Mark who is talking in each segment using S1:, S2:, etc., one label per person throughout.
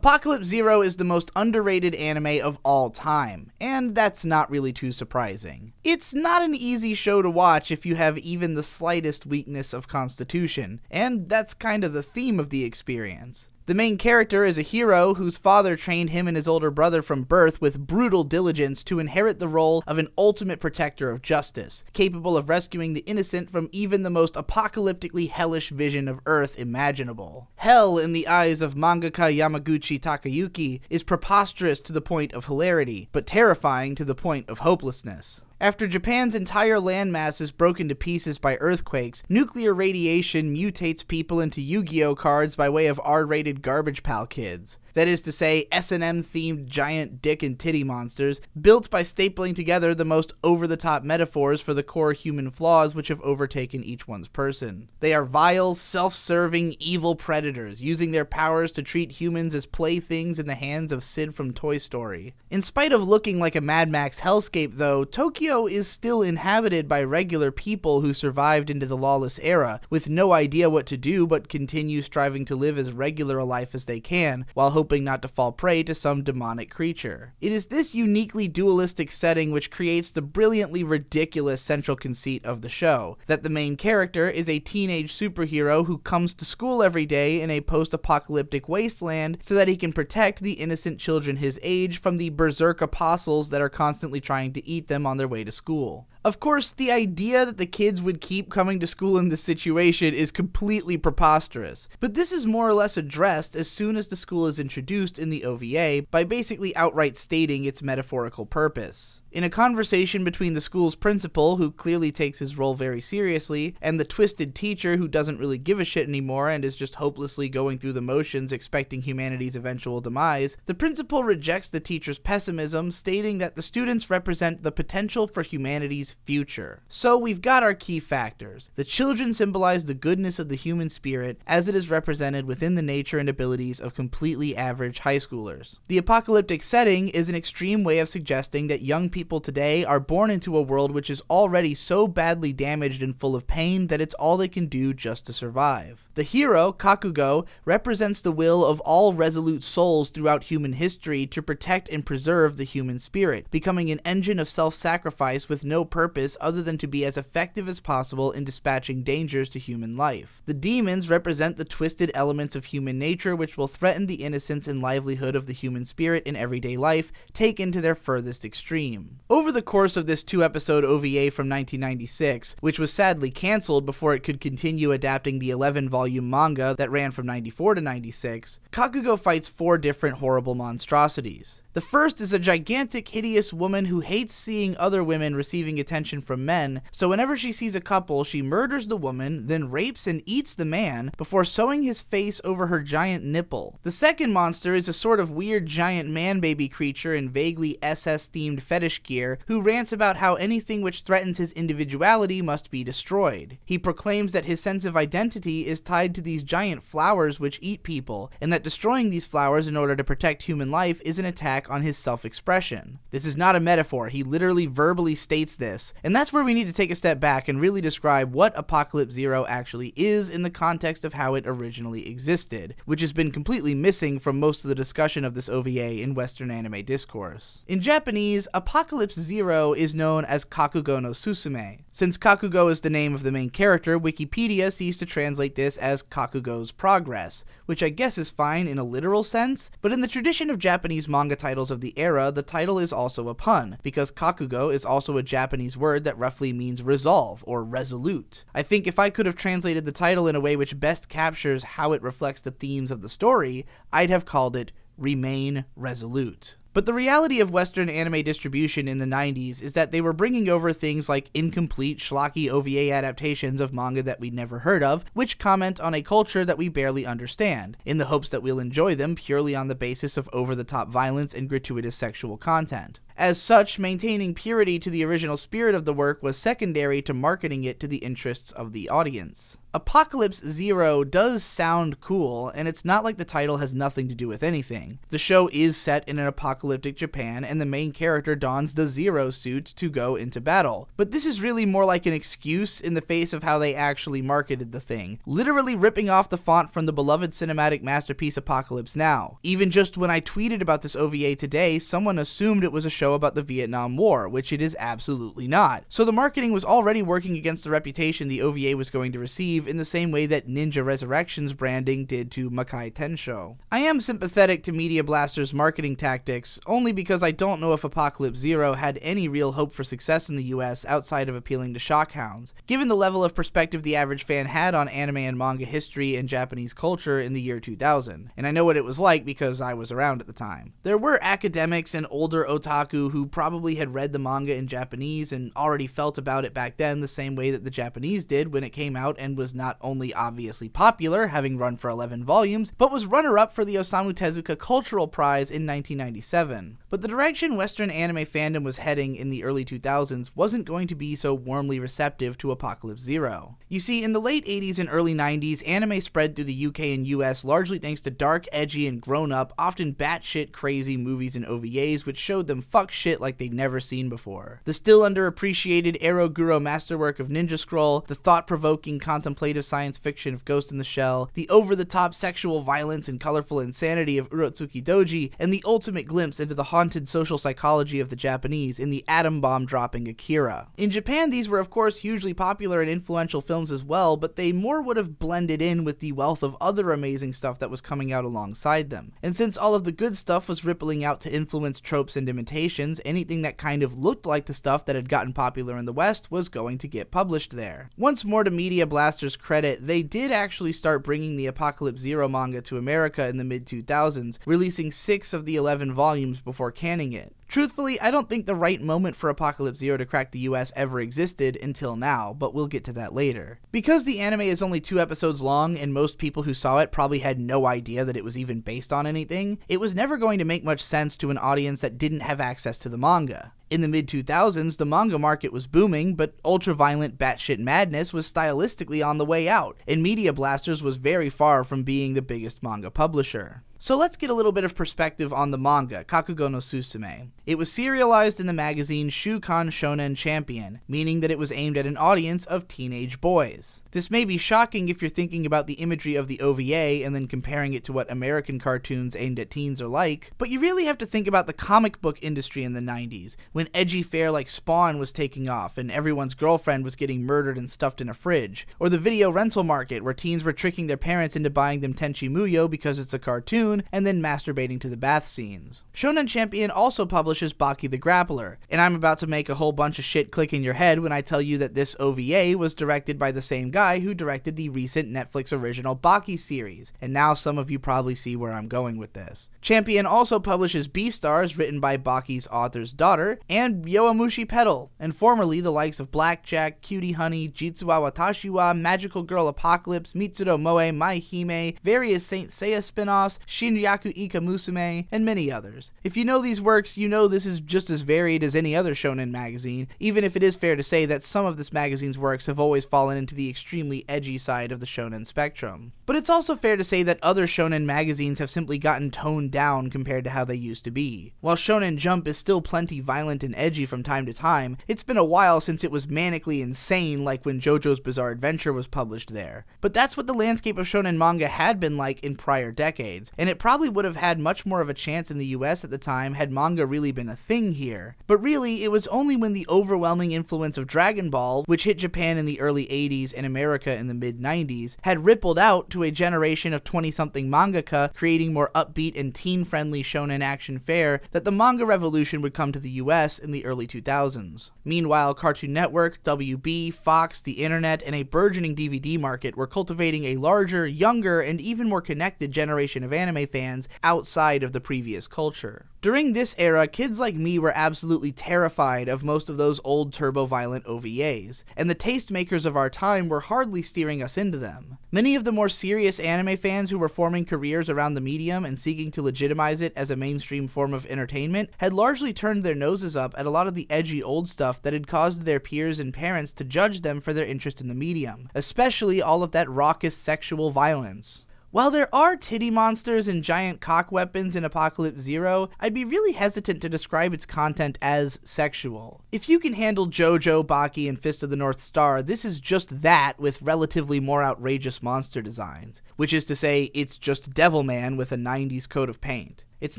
S1: Apocalypse Zero is the most underrated anime of all time, and that's not really too surprising. It's not an easy show to watch if you have even the slightest weakness of constitution, and that's kind of the theme of the experience. The main character is a hero whose father trained him and his older brother from birth with brutal diligence to inherit the role of an ultimate protector of justice, capable of rescuing the innocent from even the most apocalyptically hellish vision of Earth imaginable. Hell, in the eyes of mangaka Yamaguchi Takayuki, is preposterous to the point of hilarity, but terrifying to the point of hopelessness. After Japan's entire landmass is broken to pieces by earthquakes, nuclear radiation mutates people into Yu-Gi-Oh cards by way of R-rated Garbage Pal Kids. That is to say, S&M-themed giant dick and titty monsters, built by stapling together the most over-the-top metaphors for the core human flaws which have overtaken each one's person. They are vile, self-serving, evil predators, using their powers to treat humans as playthings in the hands of Sid from Toy Story. In spite of looking like a Mad Max hellscape though, Tokyo is still inhabited by regular people who survived into the lawless era, with no idea what to do but continue striving to live as regular a life as they can, while hoping not to fall prey to some demonic creature. It is this uniquely dualistic setting which creates the brilliantly ridiculous central conceit of the show, that the main character is a teenage superhero who comes to school every day in a post-apocalyptic wasteland so that he can protect the innocent children his age from the berserk apostles that are constantly trying to eat them on their way to school. Of course, the idea that the kids would keep coming to school in this situation is completely preposterous, but this is more or less addressed as soon as the school is introduced in the OVA by basically outright stating its metaphorical purpose. In a conversation between the school's principal, who clearly takes his role very seriously, and the twisted teacher who doesn't really give a shit anymore and is just hopelessly going through the motions expecting humanity's eventual demise, the principal rejects the teacher's pessimism, stating that the students represent the potential for humanity's future. So we've got our key factors. The children symbolize the goodness of the human spirit as it is represented within the nature and abilities of completely average high schoolers. The apocalyptic setting is an extreme way of suggesting that young people today are born into a world which is already so badly damaged and full of pain that it's all they can do just to survive. The hero, Kakugo, represents the will of all resolute souls throughout human history to protect and preserve the human spirit, becoming an engine of self-sacrifice with no purpose other than to be as effective as possible in dispatching dangers to human life. The demons represent the twisted elements of human nature which will threaten the innocence and livelihood of the human spirit in everyday life, taken to their furthest extreme. Over the course of this 2-episode OVA from 1996, which was sadly cancelled before it could continue adapting the 11-volume manga that ran from 94 to 96, Kakugo fights 4 different horrible monstrosities. The first is a gigantic, hideous woman who hates seeing other women receiving attention from men, so whenever she sees a couple, she murders the woman, then rapes and eats the man, before sewing his face over her giant nipple. The second monster is a sort of weird giant man-baby creature in vaguely SS-themed fetish gear, who rants about how anything which threatens his individuality must be destroyed. He proclaims that his sense of identity is tied to these giant flowers which eat people, and that destroying these flowers in order to protect human life is an attack on his self-expression. This is not a metaphor, he literally verbally states this, and that's where we need to take a step back and really describe what Apocalypse Zero actually is in the context of how it originally existed, which has been completely missing from most of the discussion of this OVA in Western anime discourse. In Japanese, Apocalypse Zero is known as Kakugo no Susume. Since Kakugo is the name of the main character, Wikipedia sees to translate this as Kakugo's Progress, which I guess is fine in a literal sense, but in the tradition of Japanese manga titles of the era, the title is also a pun, because Kakugo is also a Japanese word that roughly means resolve or resolute. I think if I could have translated the title in a way which best captures how it reflects the themes of the story, I'd have called it Remain Resolute. But the reality of Western anime distribution in the 90s is that they were bringing over things like incomplete, schlocky OVA adaptations of manga that we'd never heard of, which comment on a culture that we barely understand, in the hopes that we'll enjoy them purely on the basis of over-the-top violence and gratuitous sexual content. As such, maintaining purity to the original spirit of the work was secondary to marketing it to the interests of the audience. Apocalypse Zero does sound cool, and it's not like the title has nothing to do with anything. The show is set in an apocalyptic Japan, and the main character dons the Zero suit to go into battle. But this is really more like an excuse in the face of how they actually marketed the thing, literally ripping off the font from the beloved cinematic masterpiece Apocalypse Now. Even just when I tweeted about this OVA today, someone assumed it was a show about the Vietnam War, which it is absolutely not. So the marketing was already working against the reputation the OVA was going to receive in the same way that Ninja Resurrection's branding did to Makai Tensho. I am sympathetic to Media Blaster's marketing tactics, only because I don't know if Apocalypse Zero had any real hope for success in the US outside of appealing to shockhounds, given the level of perspective the average fan had on anime and manga history and Japanese culture in the year 2000, and I know what it was like because I was around at the time. There were academics and older otaku who probably had read the manga in Japanese and already felt about it back then the same way that the Japanese did when it came out and was not only obviously popular, having run for 11 volumes, but was runner-up for the Osamu Tezuka Cultural Prize in 1997. But the direction Western anime fandom was heading in the early 2000s wasn't going to be so warmly receptive to Apocalypse Zero. You see, in the late 80s and early 90s, anime spread through the UK and US largely thanks to dark, edgy, and grown-up, often batshit crazy movies and OVAs which showed them fuck shit like they'd never seen before. The still underappreciated Eroguro masterwork of Ninja Scroll, the thought-provoking contemplative science fiction of Ghost in the Shell, the over-the-top sexual violence and colorful insanity of Urotsuki Doji, and the ultimate glimpse into the haunted social psychology of the Japanese in the atom bomb dropping Akira. In Japan, these were of course hugely popular and influential films as well, but they more would have blended in with the wealth of other amazing stuff that was coming out alongside them. And since all of the good stuff was rippling out to influence tropes and imitations, anything that kind of looked like the stuff that had gotten popular in the West was going to get published there. Once more, to Media Blaster's credit, they did actually start bringing the Apocalypse Zero manga to America in the mid-2000s, releasing 6 of the 11 volumes before canning it. Truthfully, I don't think the right moment for Apocalypse Zero to crack the US ever existed until now, but we'll get to that later. Because the anime is only 2 episodes long, and most people who saw it probably had no idea that it was even based on anything, it was never going to make much sense to an audience that didn't have access to the manga. In the mid-2000s, the manga market was booming, but ultra-violent batshit madness was stylistically on the way out, and Media Blasters was very far from being the biggest manga publisher. So let's get a little bit of perspective on the manga, Kakugo no Susume. It was serialized in the magazine Shukan Shonen Champion, meaning that it was aimed at an audience of teenage boys. This may be shocking if you're thinking about the imagery of the OVA and then comparing it to what American cartoons aimed at teens are like, but you really have to think about the comic book industry in the 90s, when edgy fare like Spawn was taking off and everyone's girlfriend was getting murdered and stuffed in a fridge, or the video rental market where teens were tricking their parents into buying them Tenchi Muyo because it's a cartoon, and then masturbating to the bath scenes. Shonen Champion also publishes Baki the Grappler, and I'm about to make a whole bunch of shit click in your head when I tell you that this OVA was directed by the same guy who directed the recent Netflix original Baki series, and now some of you probably see where I'm going with this. Champion also publishes Beastars, written by Baki's author's daughter, and Yowamushi Pedal, and formerly the likes of Blackjack, Cutie Honey, Jitsu wa Watashi wa, Magical Girl Apocalypse, Mitsuro Moe, Mai Hime, various Saint Seiya spin-offs, Shinryaku Ika Musume, and many others. If you know these works, you know this is just as varied as any other shonen magazine, even if it is fair to say that some of this magazine's works have always fallen into the extremely edgy side of the shonen spectrum. But it's also fair to say that other shonen magazines have simply gotten toned down compared to how they used to be. While Shonen Jump is still plenty violent and edgy from time to time, it's been a while since it was manically insane like when JoJo's Bizarre Adventure was published there. But that's what the landscape of shonen manga had been like in prior decades, and it probably would have had much more of a chance in the US at the time had manga really been a thing here. But really, it was only when the overwhelming influence of Dragon Ball, which hit Japan in the early 80s and America in the mid-90s, had rippled out to a generation of 20-something mangaka creating more upbeat and teen-friendly shonen action fare that the manga revolution would come to the US in the early 2000s. Meanwhile, Cartoon Network, WB, Fox, the internet, and a burgeoning DVD market were cultivating a larger, younger, and even more connected generation of anime anime fans outside of the previous culture. During this era, kids like me were absolutely terrified of most of those old turbo-violent OVAs, and the tastemakers of our time were hardly steering us into them. Many of the more serious anime fans who were forming careers around the medium and seeking to legitimize it as a mainstream form of entertainment had largely turned their noses up at a lot of the edgy old stuff that had caused their peers and parents to judge them for their interest in the medium, especially all of that raucous sexual violence. While there are titty monsters and giant cock weapons in Apocalypse Zero, I'd be really hesitant to describe its content as sexual. If you can handle JoJo, Baki, and Fist of the North Star, this is just that with relatively more outrageous monster designs, which is to say, it's just Devilman with a 90s coat of paint. It's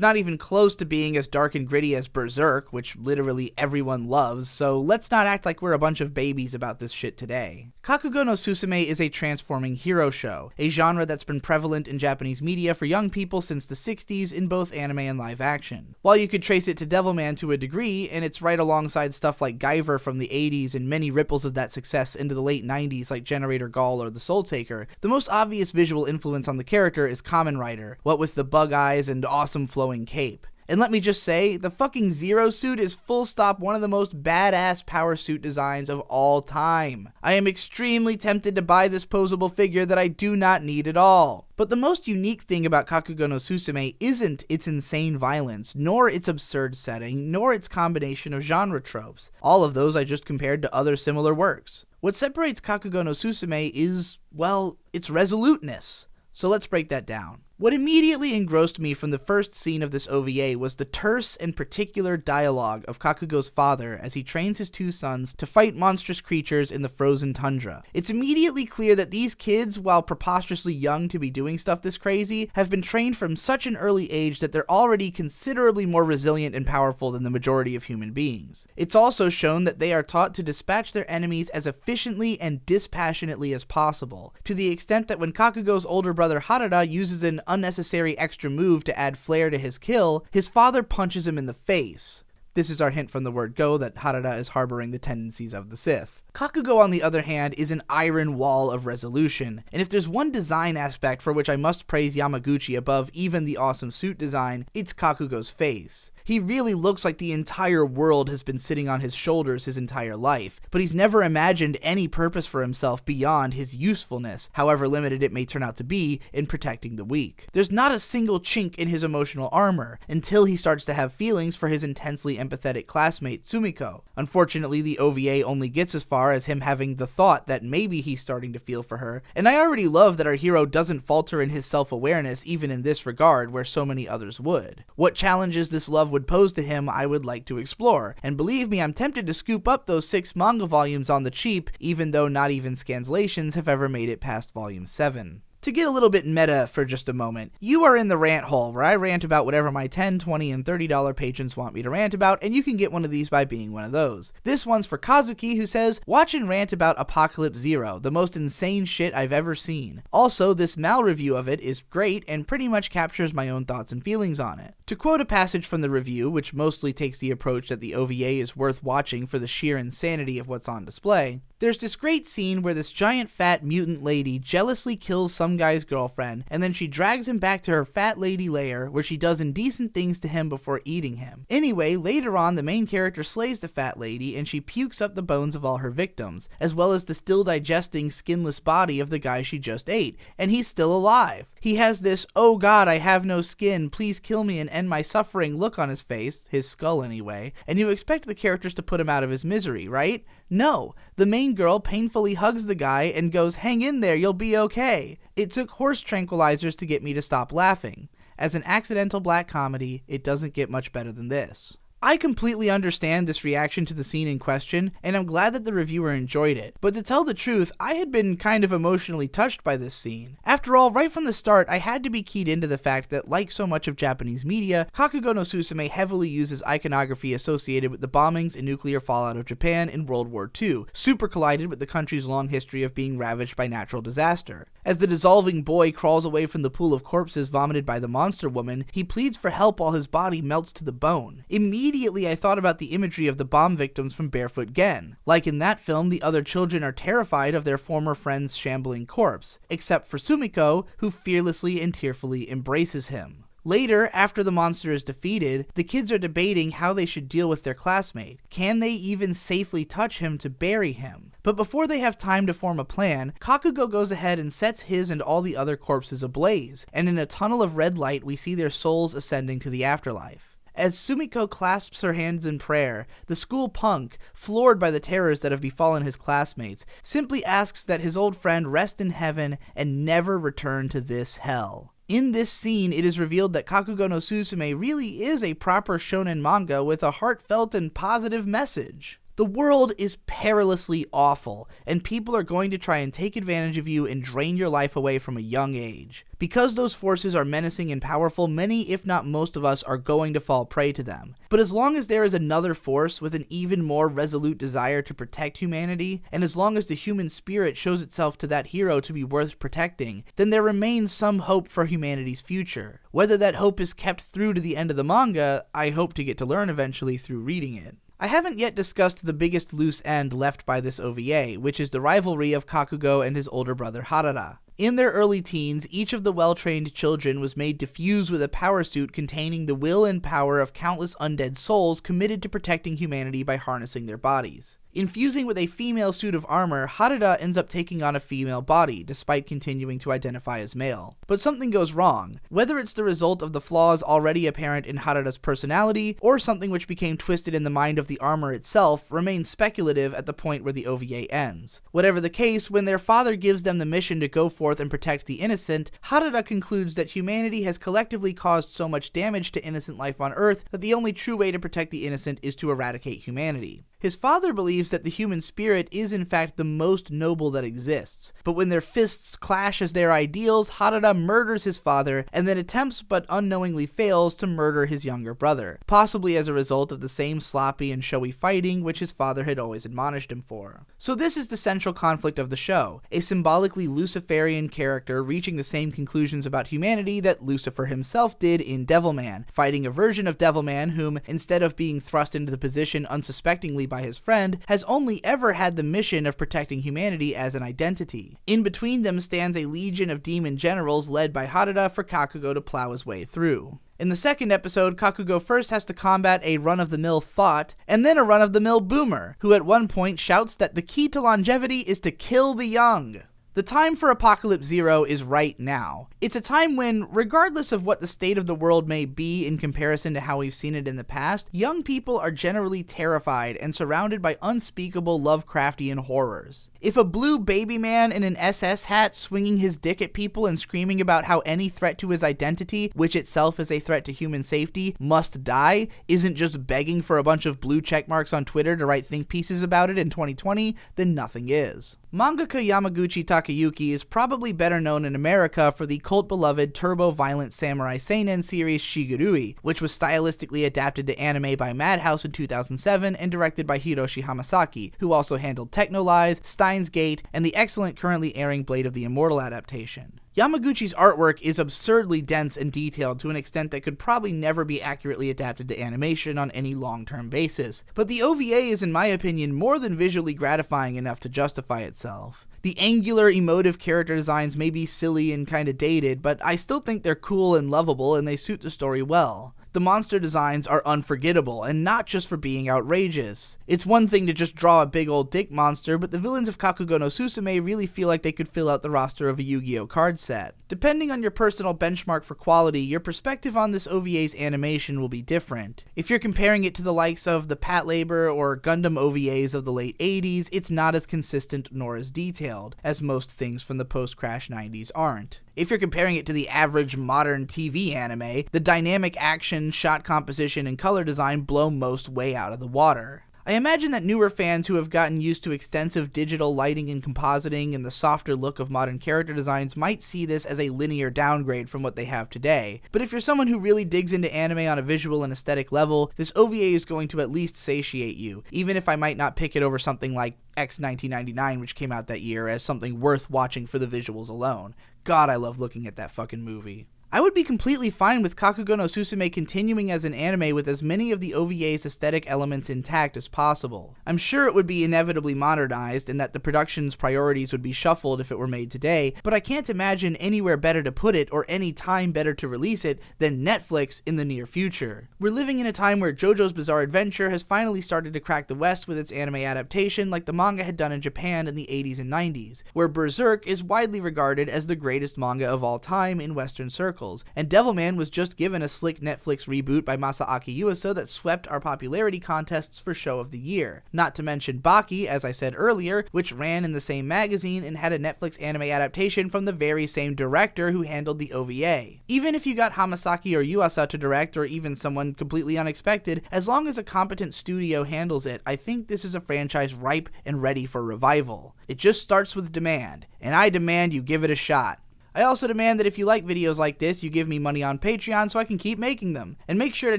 S1: not even close to being as dark and gritty as Berserk, which literally everyone loves, so let's not act like we're a bunch of babies about this shit today. Kakugo no Susume is a transforming hero show, a genre that's been prevalent in Japanese media for young people since the 60s in both anime and live action. While you could trace it to Devilman to a degree, and it's right alongside stuff like Guyver from the 80s and many ripples of that success into the late 90s like Generator Gall or The Soul Taker, the most obvious visual influence on the character is Kamen Rider, what with the bug eyes and awesome flowing cape. And let me just say, the fucking Zero suit is full stop one of the most badass power suit designs of all time. I am extremely tempted to buy this posable figure that I do not need at all. But the most unique thing about Kakugo no Susume isn't its insane violence, nor its absurd setting, nor its combination of genre tropes. All of those I just compared to other similar works. What separates Kakugo no Susume is, well, its resoluteness. So let's break that down. What immediately engrossed me from the first scene of this OVA was the terse and particular dialogue of Kakugo's father as he trains his two sons to fight monstrous creatures in the frozen tundra. It's immediately clear that these kids, while preposterously young to be doing stuff this crazy, have been trained from such an early age that they're already considerably more resilient and powerful than the majority of human beings. It's also shown that they are taught to dispatch their enemies as efficiently and dispassionately as possible, to the extent that when Kakugo's older brother Harada uses an unnecessary extra move to add flair to his kill, his father punches him in the face. This is our hint from the word go that Harada is harboring the tendencies of the Sith. Kakugo, on the other hand, is an iron wall of resolution, and if there's one design aspect for which I must praise Yamaguchi above even the awesome suit design, it's Kakugo's face. He really looks like the entire world has been sitting on his shoulders his entire life, but he's never imagined any purpose for himself beyond his usefulness, however limited it may turn out to be, in protecting the weak. There's not a single chink in his emotional armor, until he starts to have feelings for his intensely empathetic classmate Sumiko. Unfortunately, the OVA only gets as far as him having the thought that maybe he's starting to feel for her, and I already love that our hero doesn't falter in his self-awareness even in this regard where so many others would. What challenges this love would pose to him I would like to explore, and believe me, I'm tempted to scoop up those 6 manga volumes on the cheap, even though not even Scanslations have ever made it past volume 7. To get a little bit meta for just a moment, you are in the rant hole where I rant about whatever my $10, $20, and $30 patrons want me to rant about, and you can get one of these by being one of those. This one's for Kazuki, who says, "Watch and rant about Apocalypse Zero, the most insane shit I've ever seen. Also, this Mal review of it is great and pretty much captures my own thoughts and feelings on it." To quote a passage from the review, which mostly takes the approach that the OVA is worth watching for the sheer insanity of what's on display, there's this great scene where this giant fat mutant lady jealously kills some guy's girlfriend, and then she drags him back to her fat lady lair where she does indecent things to him before eating him. Anyway, later on the main character slays the fat lady and she pukes up the bones of all her victims, as well as the still digesting skinless body of the guy she just ate, and he's still alive. He has this, "Oh god, I have no skin, please kill me and end my suffering" look on his face, his skull anyway, and you expect the characters to put him out of his misery, right? No, the main girl painfully hugs the guy and goes, "Hang in there, you'll be okay." It took horse tranquilizers to get me to stop laughing. As an accidental black comedy, it doesn't get much better than this. I completely understand this reaction to the scene in question, and I'm glad that the reviewer enjoyed it, but to tell the truth, I had been kind of emotionally touched by this scene. After all, right from the start, I had to be keyed into the fact that, like so much of Japanese media, Kakugo no Susume heavily uses iconography associated with the bombings and nuclear fallout of Japan in World War II, super collided with the country's long history of being ravaged by natural disaster. As the dissolving boy crawls away from the pool of corpses vomited by the monster woman, he pleads for help while his body melts to the bone. Immediately I thought about the imagery of the bomb victims from Barefoot Gen. Like in that film, the other children are terrified of their former friend's shambling corpse, except for Sumiko, Sumiko, who fearlessly and tearfully embraces him. Later, after the monster is defeated, the kids are debating how they should deal with their classmate. Can they even safely touch him to bury him? But before they have time to form a plan, Kakugo goes ahead and sets his and all the other corpses ablaze, and in a tunnel of red light we see their souls ascending to the afterlife. As Sumiko clasps her hands in prayer, the school punk, floored by the terrors that have befallen his classmates, simply asks that his old friend rest in heaven and never return to this hell. In this scene, it is revealed that Kakugo no Susume really is a proper shonen manga with a heartfelt and positive message. The world is perilously awful, and people are going to try and take advantage of you and drain your life away from a young age. Because those forces are menacing and powerful, many, if not most of us, are going to fall prey to them. But as long as there is another force with an even more resolute desire to protect humanity, and as long as the human spirit shows itself to that hero to be worth protecting, then there remains some hope for humanity's future. Whether that hope is kept through to the end of the manga, I hope to get to learn eventually through reading it. I haven't yet discussed the biggest loose end left by this OVA, which is the rivalry of Kakugo and his older brother Harada. In their early teens, each of the well-trained children was made to fuse with a power suit containing the will and power of countless undead souls committed to protecting humanity by harnessing their bodies. In fusing with a female suit of armor, Harada ends up taking on a female body, despite continuing to identify as male. But something goes wrong. Whether it's the result of the flaws already apparent in Harada's personality, or something which became twisted in the mind of the armor itself, remains speculative at the point where the OVA ends. Whatever the case, when their father gives them the mission to go forth and protect the innocent, Harada concludes that humanity has collectively caused so much damage to innocent life on Earth that the only true way to protect the innocent is to eradicate humanity. His father believes that the human spirit is in fact the most noble that exists, but when their fists clash as their ideals, Harada murders his father and then attempts but unknowingly fails to murder his younger brother, possibly as a result of the same sloppy and showy fighting which his father had always admonished him for. So this is the central conflict of the show, a symbolically Luciferian character reaching the same conclusions about humanity that Lucifer himself did in Devilman, fighting a version of Devilman whom, instead of being thrust into the position unsuspectingly by his friend, has only ever had the mission of protecting humanity as an identity. In between them stands a legion of demon generals led by Harada for Kakugo to plow his way through. In the second episode, Kakugo first has to combat a run-of-the-mill thought, and then a run-of-the-mill boomer, who at one point shouts that the key to longevity is to kill the young. The time for Apocalypse Zero is right now. It's a time when, regardless of what the state of the world may be in comparison to how we've seen it in the past, young people are generally terrified and surrounded by unspeakable Lovecraftian horrors. If a blue baby man in an SS hat swinging his dick at people and screaming about how any threat to his identity, which itself is a threat to human safety, must die, isn't just begging for a bunch of blue checkmarks on Twitter to write think pieces about it in 2020, then nothing is. Mangaka Yamaguchi Takayuki is probably better known in America for the cult-beloved turbo-violent samurai seinen series Shigurui, which was stylistically adapted to anime by Madhouse in 2007 and directed by Hiroshi Hamasaki, who also handled Technolize, Steins Gate, and the excellent currently airing Blade of the Immortal adaptation. Yamaguchi's artwork is absurdly dense and detailed to an extent that could probably never be accurately adapted to animation on any long-term basis, but the OVA is, in my opinion, more than visually gratifying enough to justify itself. The angular, emotive character designs may be silly and kinda dated, but I still think they're cool and lovable and they suit the story well. The monster designs are unforgettable, and not just for being outrageous. It's one thing to just draw a big old dick monster, but the villains of Kakugo no Susume really feel like they could fill out the roster of a Yu-Gi-Oh card set. Depending on your personal benchmark for quality, your perspective on this OVA's animation will be different. If you're comparing it to the likes of the Patlabor or Gundam OVAs of the late 80s, it's not as consistent nor as detailed, as most things from the post-Crash 90s aren't. If you're comparing it to the average modern TV anime, the dynamic action, shot composition, and color design blow most way out of the water. I imagine that newer fans who have gotten used to extensive digital lighting and compositing and the softer look of modern character designs might see this as a linear downgrade from what they have today. But if you're someone who really digs into anime on a visual and aesthetic level, this OVA is going to at least satiate you, even if I might not pick it over something like X 1999, which came out that year, as something worth watching for the visuals alone. God, I love looking at that fucking movie. I would be completely fine with Kakugo no Susume continuing as an anime with as many of the OVA's aesthetic elements intact as possible. I'm sure it would be inevitably modernized and that the production's priorities would be shuffled if it were made today, but I can't imagine anywhere better to put it or any time better to release it than Netflix in the near future. We're living in a time where JoJo's Bizarre Adventure has finally started to crack the West with its anime adaptation like the manga had done in Japan in the 80s and 90s, where Berserk is widely regarded as the greatest manga of all time in Western circles. And Devilman was just given a slick Netflix reboot by Masaaki Yuasa that swept our popularity contests for Show of the Year. Not to mention Baki, as I said earlier, which ran in the same magazine and had a Netflix anime adaptation from the very same director who handled the OVA. Even if you got Hamasaki or Yuasa to direct, or even someone completely unexpected, as long as a competent studio handles it, I think this is a franchise ripe and ready for revival. It just starts with demand, and I demand you give it a shot. I also demand that if you like videos like this, you give me money on Patreon so I can keep making them. And make sure to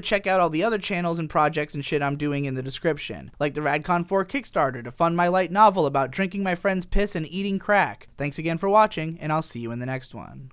S1: check out all the other channels and projects and shit I'm doing in the description, like the Radcon 4 Kickstarter to fund my light novel about drinking my friend's piss and eating crack. Thanks again for watching, and I'll see you in the next one.